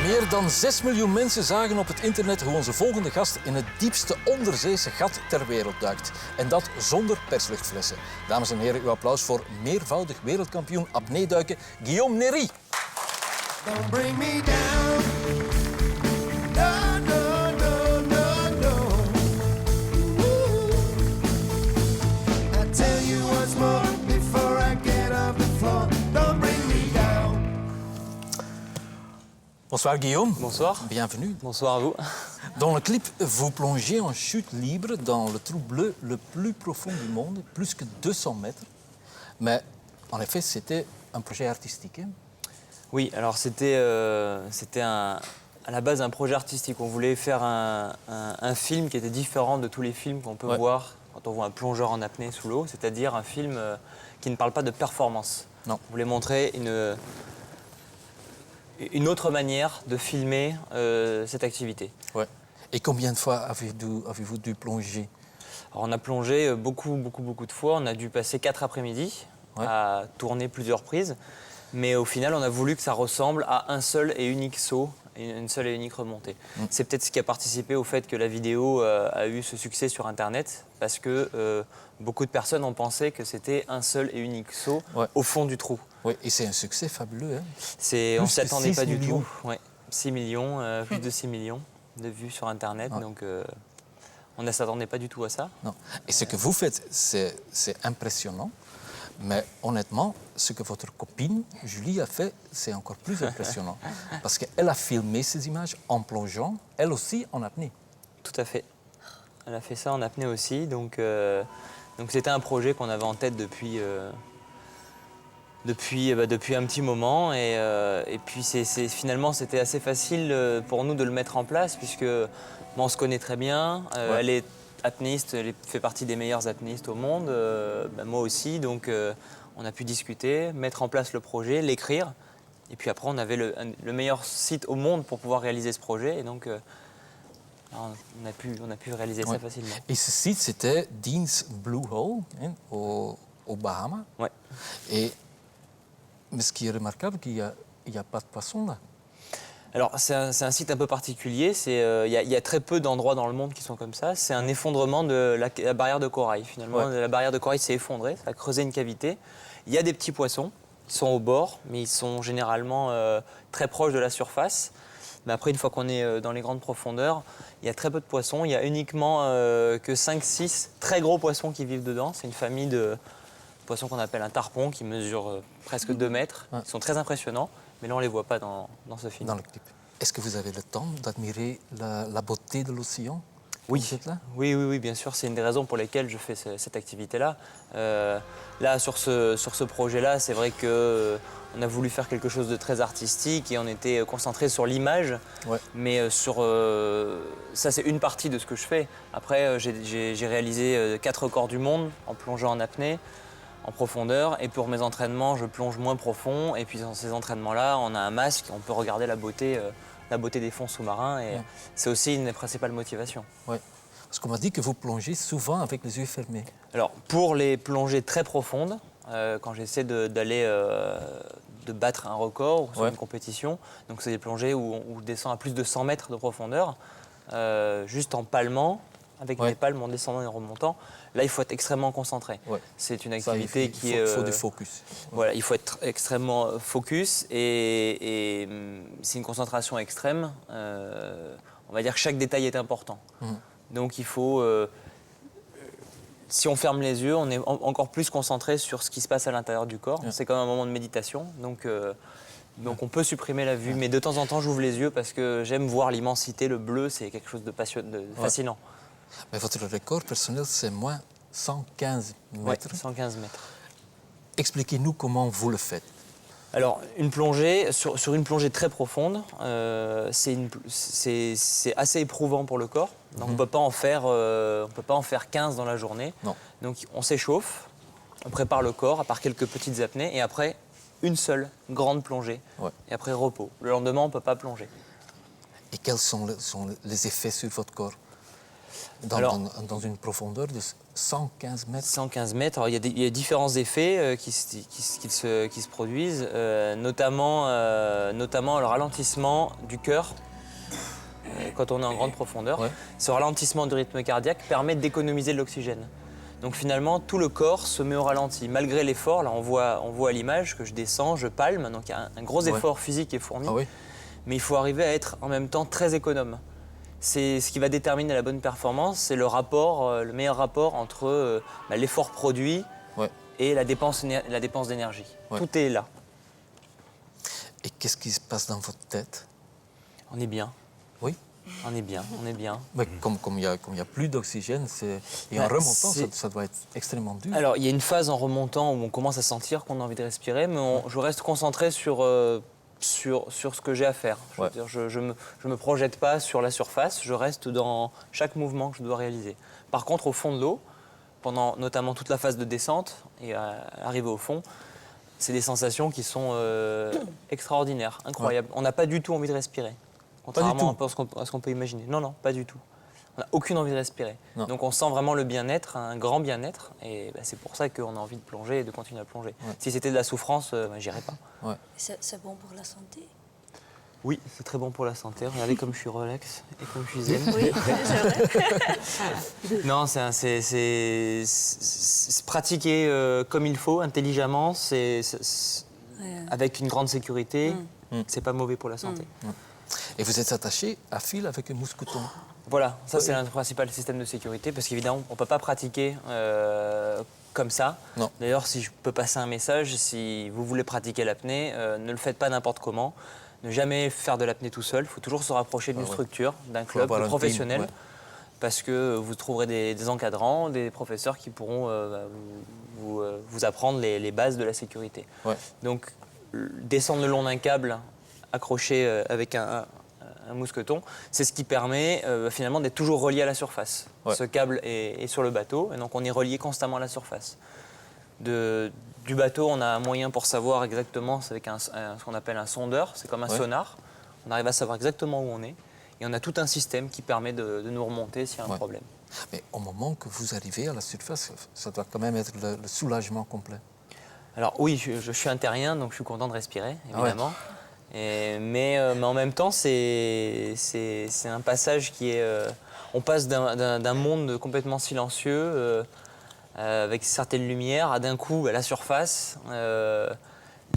Meer dan 6 miljoen mensen zagen op het internet hoe onze volgende gast in het diepste onderzeese gat ter wereld duikt. En dat zonder persluchtflessen. Dames en heren, uw applaus voor meervoudig wereldkampioen apneeduiken Guillaume Néry. Don't bring me down. No, no, no, no, no. Ooh. I tell you once more before I get off the floor. Don't bring me down. Bonsoir Guillaume. Bonsoir. Bienvenue. Bonsoir à vous. Dans le clip, vous plongez en chute libre dans le trou bleu le plus profond du monde, plus que 200 mètres. Mais en effet, c'était un projet artistique. Hein? Oui, alors c'était à la base un projet artistique. On voulait faire un film qui était différent de tous les films qu'on peut voir quand on voit un plongeur en apnée sous l'eau, c'est-à-dire un film qui ne parle pas de performance. Non. On voulait montrer une autre manière de filmer cette activité. Ouais. Et combien de fois avez-vous dû plonger? Alors on a plongé beaucoup de fois. On a dû passer 4 après-midi à tourner plusieurs prises. Mais au final, on a voulu que ça ressemble à un seul et unique saut, une seule et unique remontée. C'est peut-être ce qui a participé au fait que la vidéo a eu ce succès sur Internet, parce que beaucoup de personnes ont pensé que c'était un seul et unique saut au fond du trou. Oui, et c'est un succès fabuleux. Hein? On ne s'y attendait pas du millions. tout. Ouais. 6 millions, plus de 6 millions de vues sur Internet, donc on ne s'attendait pas du tout à ça. Non. Et ce que vous faites, c'est impressionnant. Mais honnêtement, ce que votre copine Julie a fait, c'est encore plus impressionnant. Parce qu'elle a filmé ces images en plongeant, elle aussi en apnée. Tout à fait. Elle a fait ça en apnée aussi. Donc c'était un projet qu'on avait en tête depuis un petit moment. Et puis finalement, c'était assez facile pour nous de le mettre en place, puisque on se connaît très bien. Elle est apnéiste, elle fait partie des meilleurs apnéistes au monde, moi aussi, donc on a pu discuter, mettre en place le projet, l'écrire, et puis après on avait le meilleur site au monde pour pouvoir réaliser ce projet, et donc on a pu réaliser ça facilement. Et ce site, c'était Dean's Blue Hole, hein, aux Bahamas. Ouais. Mais ce qui est remarquable, il n'y a pas de poissons là. Alors, c'est un site un peu particulier. Il y a très peu d'endroits dans le monde qui sont comme ça. C'est un effondrement de la barrière de corail, finalement. Ouais. La barrière de corail s'est effondrée, ça a creusé une cavité. Il y a des petits poissons qui sont au bord, mais ils sont généralement très proches de la surface. Mais après, une fois qu'on est dans les grandes profondeurs, il y a très peu de poissons. Il y a uniquement que 5-6 très gros poissons qui vivent dedans. C'est une famille de poissons qu'on appelle un tarpon, qui mesure presque 2 mètres. Ils sont très impressionnants. Mais là, on ne les voit pas dans ce film. Dans le clip. Est-ce que vous avez le temps d'admirer la beauté de l'océan? Oui. Oui, bien sûr. C'est une des raisons pour lesquelles je fais cette activité-là. Là, sur ce projet-là, c'est vrai qu'on a voulu faire quelque chose de très artistique et on était concentré sur l'image. Ouais. Mais ça, c'est une partie de ce que je fais. Après, j'ai réalisé 4 records du monde en plongeant en apnée, en profondeur, et pour mes entraînements, je plonge moins profond, et puis dans ces entraînements-là, on a un masque, on peut regarder la beauté des fonds sous-marins, et c'est aussi une des principales motivations. Oui, parce qu'on m'a dit que vous plongez souvent avec les yeux fermés. Alors, pour les plongées très profondes, quand j'essaie de battre un record sur une compétition, donc c'est des plongées où je descends à plus de 100 mètres de profondeur, juste en palmant, avec mes palmes en descendant et en remontant. Là, il faut être extrêmement concentré. Ouais. C'est une activité il faut du focus. Voilà, il faut être extrêmement focus et c'est une concentration extrême. On va dire que chaque détail est important. Donc il faut... si on ferme les yeux, on est encore plus concentré sur ce qui se passe à l'intérieur du corps. C'est comme un moment de méditation. Donc on peut supprimer la vue. Mais de temps en temps, j'ouvre les yeux parce que j'aime voir l'immensité. Le bleu, c'est quelque chose de fascinant. Mais votre record personnel, c'est moins 115 mètres. Oui, 115 mètres. Expliquez-nous comment vous le faites. Alors, une plongée, sur une plongée très profonde, c'est assez éprouvant pour le corps. Donc, on ne peut pas en faire 15 dans la journée. Non. Donc, on s'échauffe, on prépare le corps, à part quelques petites apnées, et après, une seule grande plongée. Ouais. Et après, repos. Le lendemain, on ne peut pas plonger. Et quels sont les effets sur votre corps? Dans une profondeur de 115 mètres. 115 mètres. Alors, il y a différents effets qui se produisent, notamment le ralentissement du cœur quand on est en grande profondeur. Ouais. Ce ralentissement du rythme cardiaque permet d'économiser de l'oxygène. Donc finalement, tout le corps se met au ralenti. Malgré l'effort, là on voit à l'image que je descends, je palme, donc il y a un gros effort physique qui est fourni. Ah oui. Mais il faut arriver à être en même temps très économe. C'est ce qui va déterminer la bonne performance, c'est le meilleur rapport entre l'effort produit et la dépense d'énergie. Ouais. Tout est là. Et qu'est-ce qui se passe dans votre tête? On est bien. Oui. On est bien. Mais comme il y a plus d'oxygène, et en remontant, ça doit être extrêmement dur. Alors, il y a une phase en remontant où on commence à sentir qu'on a envie de respirer, mais je reste concentré sur ce que j'ai à faire. Je me projette pas sur la surface, je reste dans chaque mouvement que je dois réaliser. Par contre, au fond de l'eau, pendant notamment toute la phase de descente et arriver au fond, c'est des sensations qui sont extraordinaires, incroyables. On n'a pas du tout envie de respirer. Contrairement à ce qu'on peut imaginer. Non, pas du tout. On n'a aucune envie de respirer. Non. Donc on sent vraiment le bien-être, un grand bien-être. Et c'est pour ça qu'on a envie de plonger et de continuer à plonger. Ouais. Si c'était de la souffrance, j'irais pas. Ouais. C'est bon pour la santé? Oui, c'est très bon pour la santé. Regardez comme je suis relax et comme je suis zen. Oui, c'est vrai. Non, c'est pratiquer comme il faut, intelligemment, avec une grande sécurité. C'est pas mauvais pour la santé. Et vous êtes attaché à fil avec un mousqueton? Voilà, ça c'est le principal système de sécurité parce qu'évidemment, on ne peut pas pratiquer comme ça. D'ailleurs, si je peux passer un message, si vous voulez pratiquer l'apnée, ne le faites pas n'importe comment. Ne jamais faire de l'apnée tout seul. Il faut toujours se rapprocher d'une structure, d'un club professionnel. Parce que vous trouverez des encadrants, des professeurs qui pourront vous apprendre les bases de la sécurité. Donc, descendre le long d'un câble accroché avec un mousqueton, c'est ce qui permet finalement d'être toujours relié à la surface. Ce câble est sur le bateau et donc on est relié constamment à la surface. Du bateau, on a un moyen pour savoir exactement, c'est avec ce qu'on appelle un sondeur, c'est comme un sonar. On arrive à savoir exactement où on est et on a tout un système qui permet de nous remonter s'il y a un problème. Mais au moment que vous arrivez à la surface, ça doit quand même être le soulagement complet. Alors oui, je suis un terrien, donc je suis content de respirer, évidemment. Mais en même temps, c'est un passage qui est... on passe d'un monde complètement silencieux, avec certaines lumières, à d'un coup, à la surface,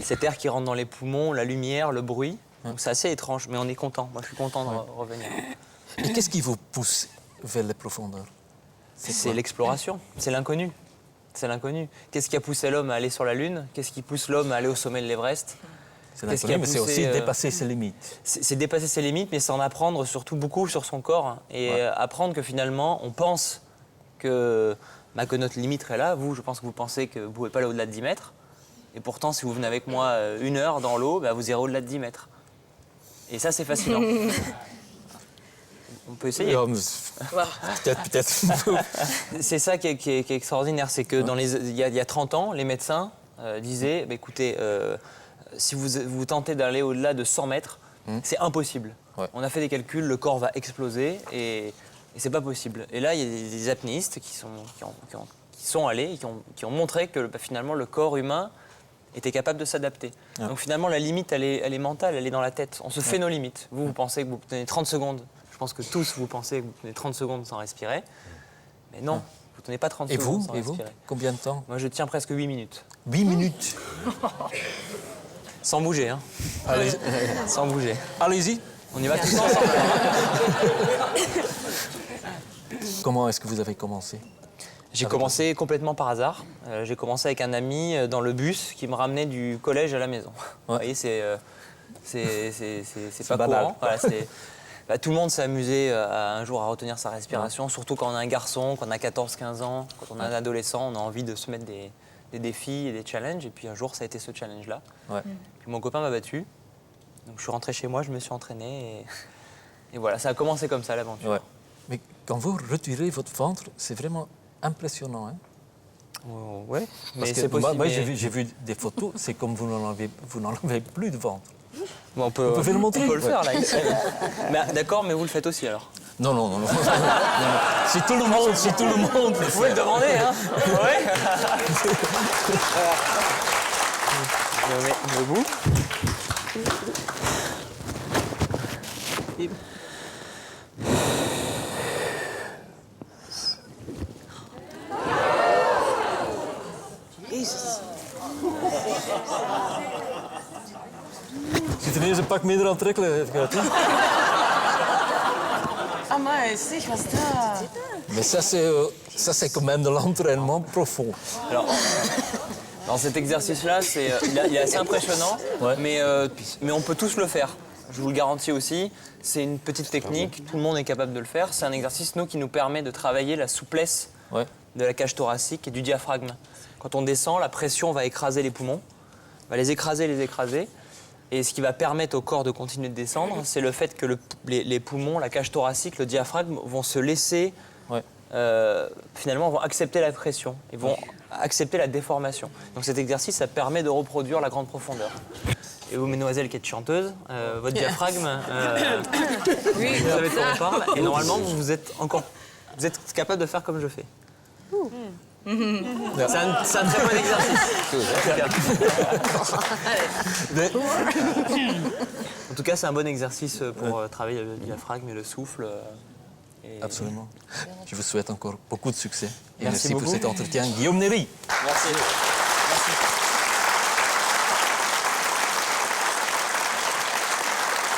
cet air qui rentre dans les poumons, la lumière, le bruit. Donc c'est assez étrange, mais on est content. Moi, je suis content de revenir. Et qu'est-ce qui vous pousse vers les profondeurs? C'est l'exploration, c'est l'inconnu. C'est l'inconnu. Qu'est-ce qui a poussé l'homme à aller sur la Lune? Qu'est-ce qui pousse l'homme à aller au sommet de l'Everest? C'est l'inconnu, mais c'est aussi dépasser ses limites. C'est dépasser ses limites, mais c'est en apprendre surtout beaucoup sur son corps et apprendre que finalement, on pense que notre limite est là. Vous, je pense que vous pensez que vous ne pouvez pas aller au-delà de 10 mètres. Et pourtant, si vous venez avec moi 1 heure dans l'eau, vous irez au-delà de 10 mètres. Et ça, c'est fascinant. On peut essayer. Peut-être. C'est ça qui est extraordinaire, c'est que il y a 30 ans, les médecins disaient, écoutez, si vous tentez d'aller au-delà de 100 mètres, c'est impossible. On a fait des calculs, le corps va exploser et c'est pas possible. Et là, il y a des apnéistes qui sont allés et qui ont montré que finalement le corps humain était capable de s'adapter. Donc finalement, la limite, elle est mentale, elle est dans la tête. On se fait nos limites. Vous pensez que vous tenez 30 secondes. Je pense que tous, vous pensez que vous tenez 30 secondes sans respirer. Mais non, vous ne tenez pas 30 secondes sans respirer. Et vous, combien de temps? Moi, je tiens presque 8 minutes. 8 minutes? Sans bouger, hein. Allez. Sans bouger. Allez-y. On y va tous ensemble. Comment est-ce que vous avez commencé? J'ai commencé complètement par hasard. J'ai commencé avec un ami dans le bus qui me ramenait du collège à la maison. Vous voyez, c'est pas courant. Voilà, tout le monde s'est amusé un jour à retenir sa respiration, surtout quand on a un garçon, quand on a 14-15 ans, quand on a un adolescent, on a envie de se mettre des défis et des challenges. Et puis un jour, ça a été ce challenge-là. Puis mon copain m'a battu. Donc je suis rentré chez moi, je me suis entraîné. Et voilà, ça a commencé comme ça, l'aventure. Mais quand vous retirez votre ventre, c'est vraiment impressionnant. Hein? Oui, mais c'est possible. Moi, j'ai vu des photos, c'est comme vous n'en avez plus de ventre. Bon, on peut le montrer. On peut le faire, là. D'accord, mais vous le faites aussi, alors. Non, non, non, non. C'est tout le monde, c'est tout le monde. Vous pouvez le demander, hein. Ouais. Je me mets debout. Ziet er ineens een pak minder aantrekkelijk uit. Hè? Amai, zeg, wat is dat? Mais ça, c'est quand même de l'entraînement profond. Alors, dans cet exercice-là, il est assez impressionnant, Ouais. mais on peut tous le faire. Je vous le garantis aussi. C'est une petite technique, tout le monde est capable de le faire. C'est un exercice, qui nous permet de travailler la souplesse Ouais. de la cage thoracique et du diaphragme. Quand on descend, la pression va écraser les poumons, va les écraser. Et ce qui va permettre au corps de continuer de descendre, c'est le fait que les poumons, la cage thoracique, le diaphragme vont se laisser, Ouais. finalement, vont accepter la pression, ils vont accepter la déformation. Donc cet exercice, ça permet de reproduire la grande profondeur. Et vous, mesdemoiselles qui êtes chanteuses, votre diaphragme, Oui, vous savez de quoi on parle, et normalement, vous êtes capable de faire comme je fais. C'est un très bon exercice. En tout cas, c'est un bon exercice pour travailler le diaphragme et le souffle. Et- Absolument. Je vous souhaite encore beaucoup de succès. Et Merci merci pour beaucoup. cet entretien. Guillaume Néry. Merci.